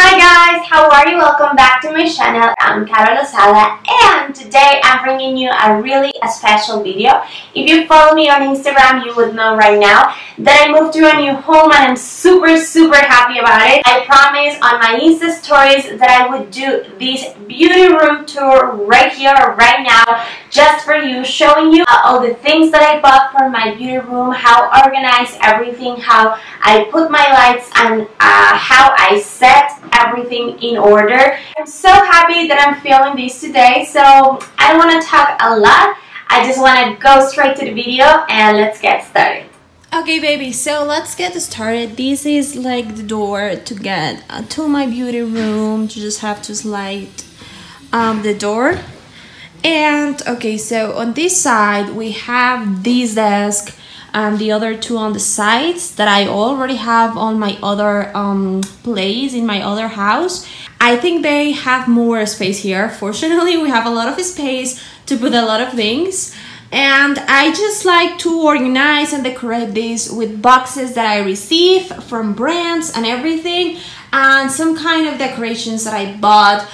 Hi guys, how are you? Welcome back to my channel. I'm Caro Losada and today I'm bringing you a really special video. If you follow me on Instagram, you would know right now that I moved to a new home and I'm super happy about it. I promised on my Insta stories that I would do this beauty room tour right here, right now, just for you, showing you all the things that I bought for my beauty room, how organized everything, how I put my lights and how I set everything in order. I'm so happy that I'm filming this today, so I don't want to talk a lot. I just want to go straight to the video and let's get started. Okay baby, so let's get started. This is like the door to get to my beauty room. You just have to slide the door. And okay, so on this side we have this desk and the other two on the sides that I already have on my other place in my other house. I think they have more space here. Fortunately, we have a lot of space to put a lot of things. And I just like to organize and decorate this with boxes that I receive from brands and everything, and some kind of decorations that I bought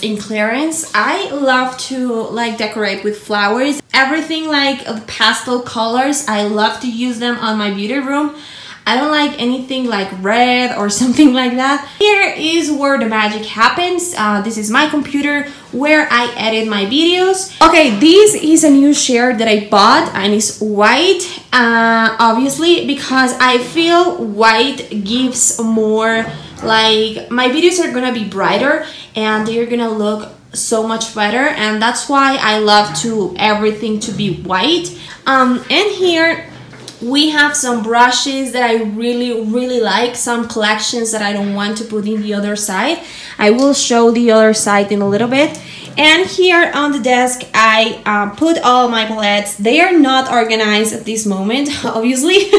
in clearance. I love to like decorate with flowers, everything like pastel colors. I love to use them on my beauty room. I don't like anything like red or something like that. Here is where the magic happens. This is my computer where I edit my videos. Okay, this is a new chair that I bought and it's white, obviously, because I feel white gives more, like, my videos are gonna be brighter and they're gonna look so much better, and that's why I love to everything to be white. And here we have some brushes that I really like, some collections that I don't want to put in the other side. I will show the other side in a little bit. And here on the desk I put all my palettes. They are not organized at this moment, obviously,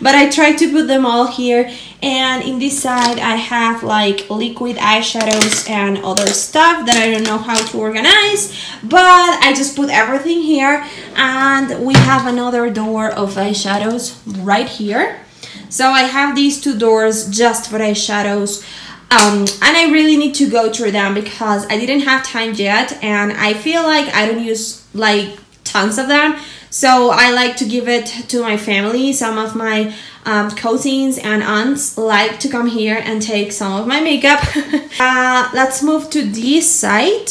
but I try to put them all here. And in this side I have like liquid eyeshadows and other stuff that I don't know how to organize, but I just put everything here. And we have another door of eyeshadows right here. So I have these two doors just for eyeshadows. And I really need to go through them because I didn't have time yet, and I feel like I don't use like tons of them, so I like to give it to my family. Some of my cousins and aunts like to come here and take some of my makeup. Let's move to this side.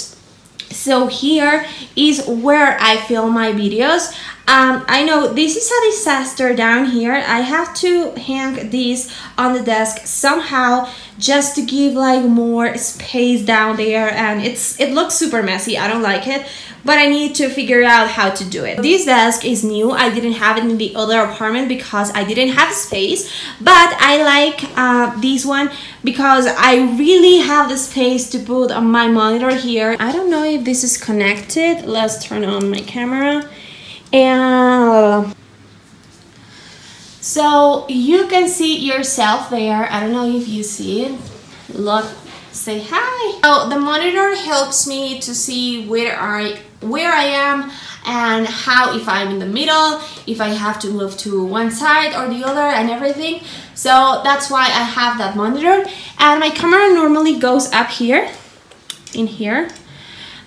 So here is where I film my videos. I know this is a disaster down here. I have to hang this on the desk somehow just to give like more space down there, and it looks super messy. I don't like it, but I need to figure out how to do it. This desk is new. I didn't have it in the other apartment because I didn't have space, but I like this one because I really have the space to put on my monitor here. I don't know if this is connected. Let's turn on my camera. And so you can see yourself there. I don't know if you see it. Look, say hi. So the monitor helps me to see where I am and how, if I'm in the middle, if I have to move to one side or the other and everything. So that's why I have that monitor. And my camera normally goes up here, in here.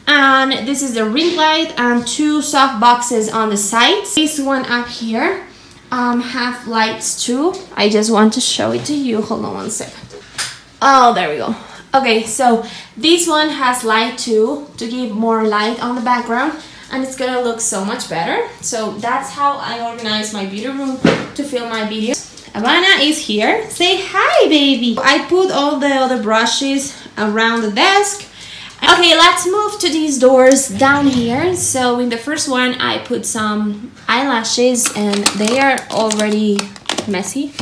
And this is the ring light and two soft boxes on the sides. This one up here have lights too. I just want to show it to you. Hold on one second. Oh, there we go. Okay, so this one has light too, to give more light on the background, and it's gonna look so much better. So that's how I organize my beauty room to film my videos. Havana is here. Say hi, baby. I put all the other brushes around the desk. Okay, let's move to these doors down here. So in the first one I put some eyelashes and they are already messy.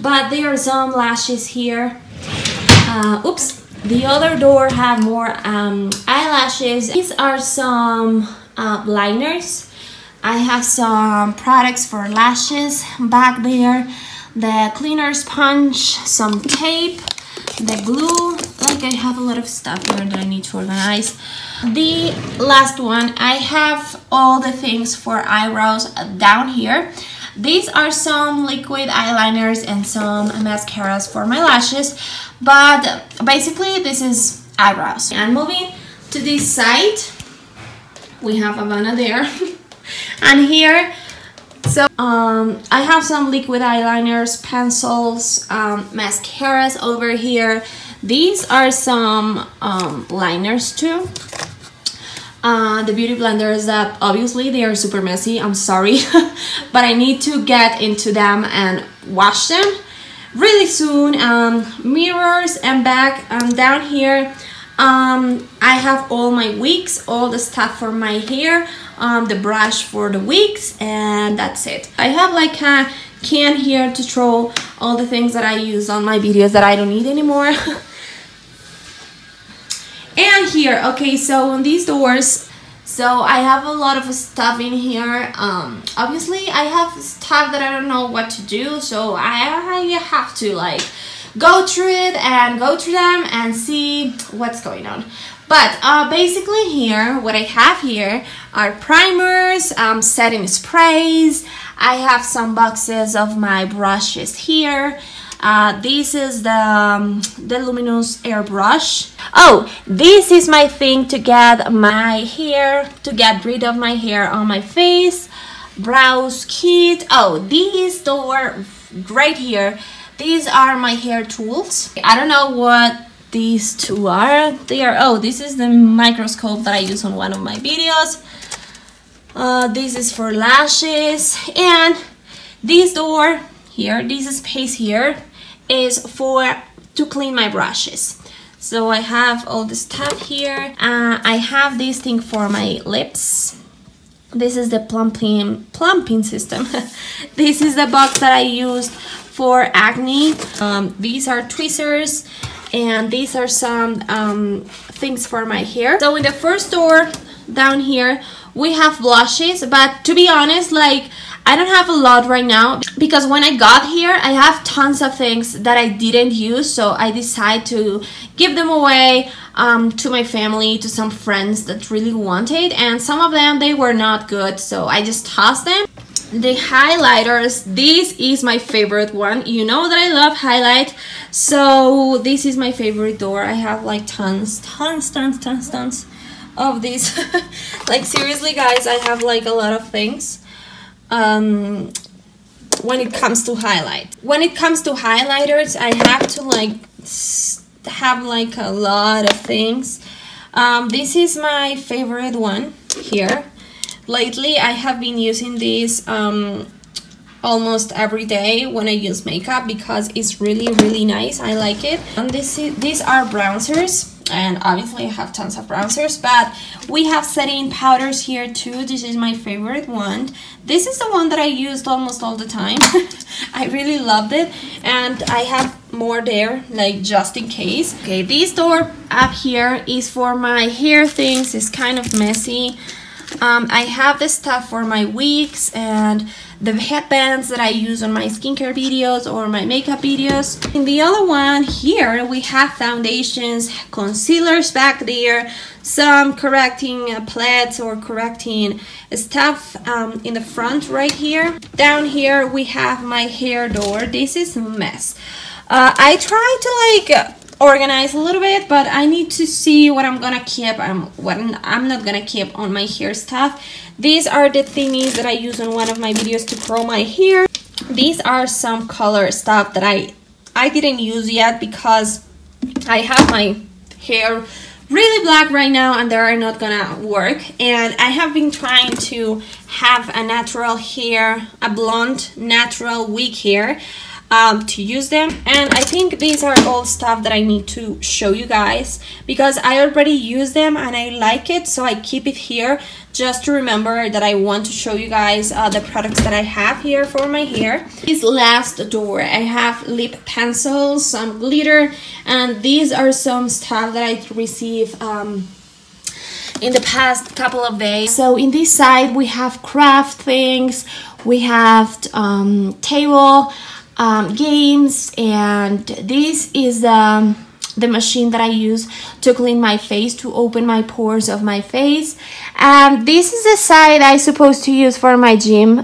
But there are some lashes here. Oops. The other door have more eyelashes. These are some liners. I have some products for lashes back there. The cleaner sponge, some tape, the glue. Like, I have a lot of stuff here that I need to organize. The last one, I have all the things for eyebrows down here. These are some liquid eyeliners and some mascaras for my lashes, but basically this is eyebrows. And moving to this side, we have Havana there. And here, so I have some liquid eyeliners, pencils, mascaras over here. These are some liners too. The beauty blenders that obviously they are super messy, I'm sorry, but I need to get into them and wash them really soon. Mirrors and back down here, I have all my wigs, all the stuff for my hair, the brush for the wigs, and that's it. I have like a can here to throw all the things that I use on my videos that I don't need anymore. And here, okay, so on these doors, so I have a lot of stuff in here. Obviously I have stuff that I don't know what to do, so I have to like go through it and go through them and see what's going on. But basically here, what I have here are primers, setting sprays. I have some boxes of my brushes here. This is the luminous airbrush. Oh, this is my thing to get my hair, to get rid of my hair on my face. Brows kit. Oh, these two are right here. These are my hair tools. I don't know what these two are. They are, oh, this is the microscope that I use on one of my videos. This is for lashes, and this door here, this space here is for to clean my brushes. So I have all the stuff here. I have this thing for my lips. This is the plumping system. This is the box that I used for acne. These are tweezers, and these are some things for my hair. So in the first door down here we have blushes, but to be honest, like, I don't have a lot right now because when I got here I have tons of things that I didn't use, so I decided to give them away to my family, to some friends that really wanted, and some of them, they were not good, so I just tossed them. The highlighters, this is my favorite one. You know that I love highlight, so this is my favorite door. I have like tons of these. Like, seriously guys, I have like a lot of things when it comes to highlight. When it comes to highlighters, I have to like have like a lot of things. This is my favorite one here. Lately I have been using this almost every day when I use makeup because it's really nice. I like it. And these are bronzers, and obviously I have tons of bronzers, but we have setting powders here too. This is my favorite one. This is the one that I used almost all the time. I really loved it, and I have more there, like, just in case. Okay, this door up here is for my hair things. It's kind of messy. I have the stuff for my wigs and the headbands that I use on my skincare videos or my makeup videos. In the other one here, we have foundations, concealers back there, some correcting plaids or correcting stuff in the front right here. Down here, we have my hair door. This is a mess. I try to like organize a little bit, but I need to see what I'm gonna keep and what I'm not gonna keep on my hair stuff. These are the thingies that I use on one of my videos to curl my hair. These are some color stuff that I didn't use yet because I have my hair really black right now and they are not gonna work, and I have been trying to have a natural hair, a blonde natural wig hair, to use them, and I think these are all stuff that I need to show you guys because I already use them and I like it, so I keep it here just to remember that I want to show you guys the products that I have here for my hair. This last door, I have lip pencils, some glitter, and these are some stuff that I received in the past couple of days. So in this side we have craft things, we have table games, and this is the machine that I use to clean my face, to open my pores of my face. And this is the side I supposed to use for my gym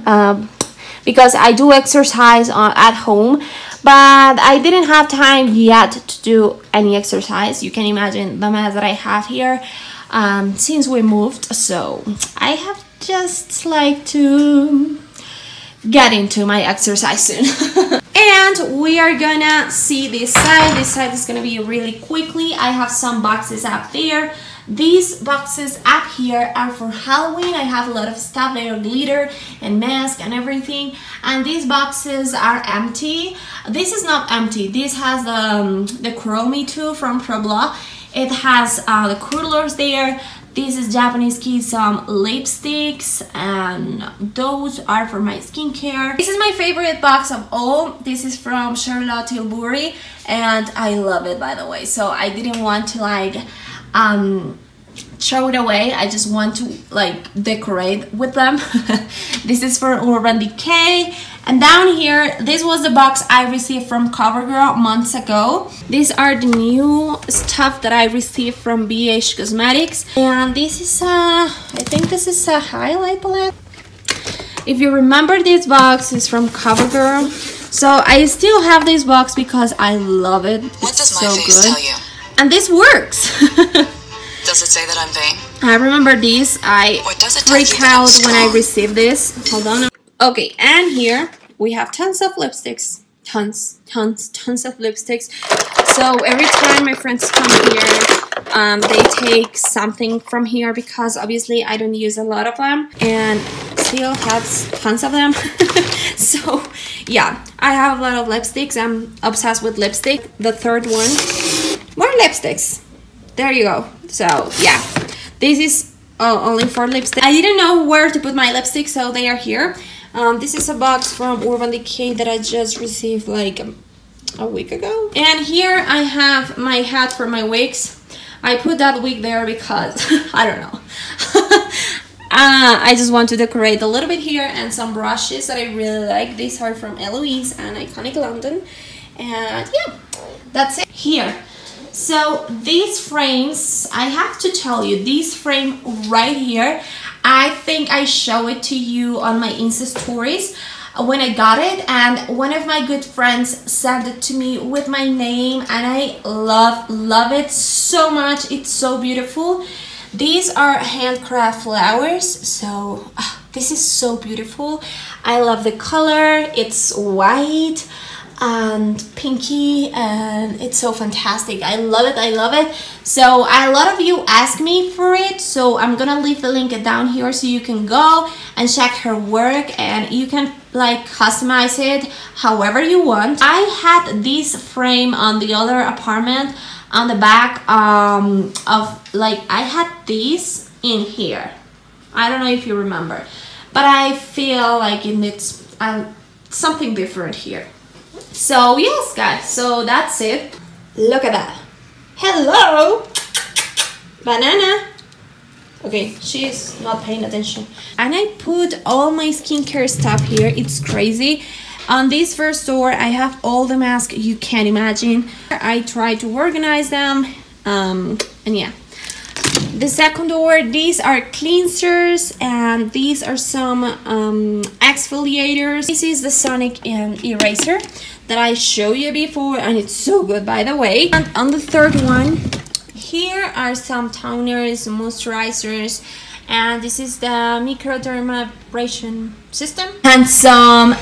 because I do exercise at home, but I didn't have time yet to do any exercise. You can imagine the mess that I have here since we moved, so I have just like to get into my exercise soon. And we are gonna see this side. This side is gonna be really quickly. I have some boxes up there. These boxes up here are for Halloween. I have a lot of stuff there, glitter and mask and everything. And these boxes are empty. This is not empty. This has the Chromie 2 from Probla. It has the curlers there. This is Japanese Kids lipsticks, and those are for my skincare. This is my favorite box of all. This is from Charlotte Tilbury, and I love it, by the way. So I didn't want to like throw it away. I just want to like decorate with them. This is for Urban Decay. And down here, this was the box I received from CoverGirl months ago. These are the new stuff that I received from BH Cosmetics. And this is I think this is a highlight palette. If you remember, this box is from CoverGirl. So I still have this box because I love it. What does so my face good. tell you? And this works. Does it say that I'm vain? I remember this. I freaked out when I received this. Hold on. Okay, and here we have tons of lipsticks. Tons of lipsticks. So every time my friends come here, they take something from here because obviously I don't use a lot of them and still have tons of them. So yeah, I have a lot of lipsticks. I'm obsessed with lipstick. The third one, more lipsticks. There you go. So yeah, this is only for lipstick. I didn't know where to put my lipstick, so they are here. This is a box from Urban Decay that I just received like a week ago. And here I have my hat for my wigs. I put that wig there because I don't know. I just want to decorate a little bit here, and some brushes that I really like. These are from Eloise and Iconic London. And yeah, that's it. Here. So these frames, I have to tell you, this frame right here, I think I show it to you on my Insta stories when I got it, and one of my good friends sent it to me with my name, and I love it so much. It's so beautiful. These are handcraft flowers, so this is so beautiful. I love the color. It's white and pinky, and it's so fantastic. I love it. So a lot of you ask me for it, so I'm gonna leave the link down here so you can go and check her work, and you can like customize it however you want. I had this frame on the other apartment on the back of like, I had this in here. I don't know if you remember, but I feel like it needs something different here. So yes guys, so that's it. Look at that. Hello banana. Okay, she's not paying attention. And I put all my skincare stuff here. It's crazy. On this first door I have all the masks you can imagine. I try to organize them, and yeah. The second door, these are cleansers, and these are some exfoliators. This is the Sonic eraser that I showed you before, and it's so good, by the way. And on the third one, here are some toners, moisturizers, and this is the microdermabrasion system, and some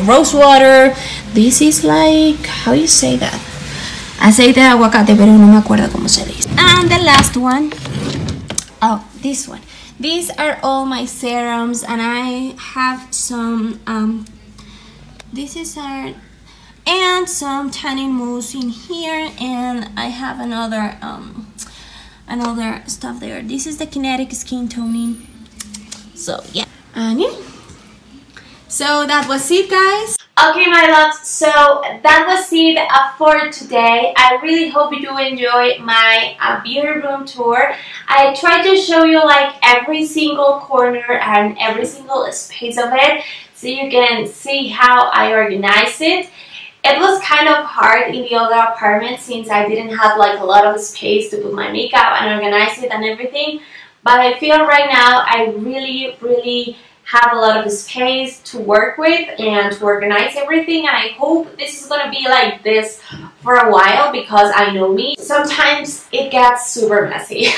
rose water. This is like, how you say that? Aceite de aguacate, pero no me acuerdo cómo se dice. And the last one, oh, this one. These are all my serums, and I have some this is our, and some tanning mousse in here, and I have another stuff there. This is the Kinetic Skin Toning. So yeah, and yeah. So that was it, guys. Okay, my loves, so that was it for today. I really hope you do enjoy my beauty room tour. I tried to show you like every single corner and every single space of it, so you can see how I organize it. It was kind of hard in the other apartment since I didn't have like a lot of space to put my makeup and organize it and everything. But I feel right now I really have a lot of space to work with and to organize everything, and I hope this is gonna be like this for a while, because I know me, sometimes it gets super messy.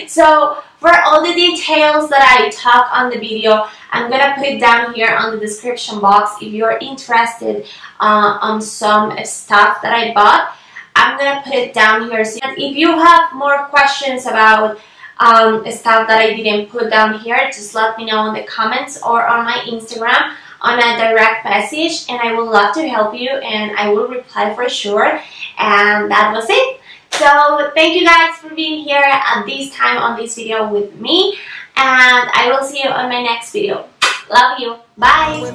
So for all the details that I talk on the video, I'm gonna put it down here on the description box. If you're interested on some stuff that I bought, I'm gonna put it down here. So if you have more questions about stuff that I didn't put down here, just let me know in the comments or on my Instagram on a direct message, and I would love to help you and I will reply for sure. And that was it. So thank you guys for being here at this time on this video with me, and I will see you on my next video. Love you. Bye.